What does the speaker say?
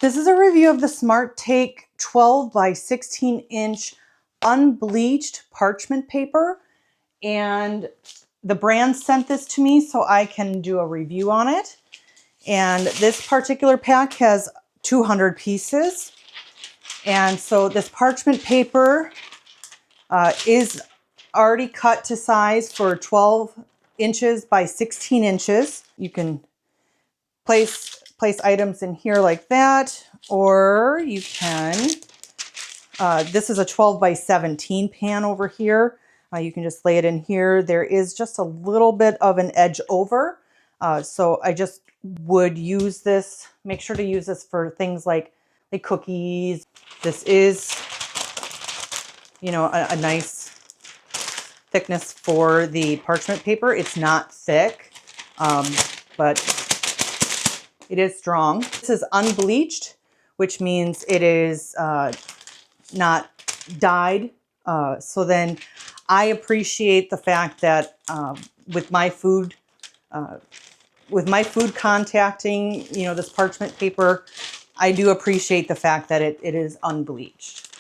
This is a review of the Smartake 12 by 16 inch unbleached parchment paper, and the brand sent this to me so I can do a review on it. And this particular pack has 200 pieces, and so this parchment paper is already cut to size for 12 inches by 16 inches. You can place items in here like that, or you can, this is a 12 by 17 pan over here. You can just lay it in here. There is just a little bit of an edge over. So I just would use this, make sure to use this for things like cookies. This is, you know, a nice thickness for the parchment paper. It's not thick, but it is strong. This is unbleached, which means it is not dyed. So then I appreciate the fact that with my food contacting, you know, this parchment paper, I do appreciate the fact that it is unbleached.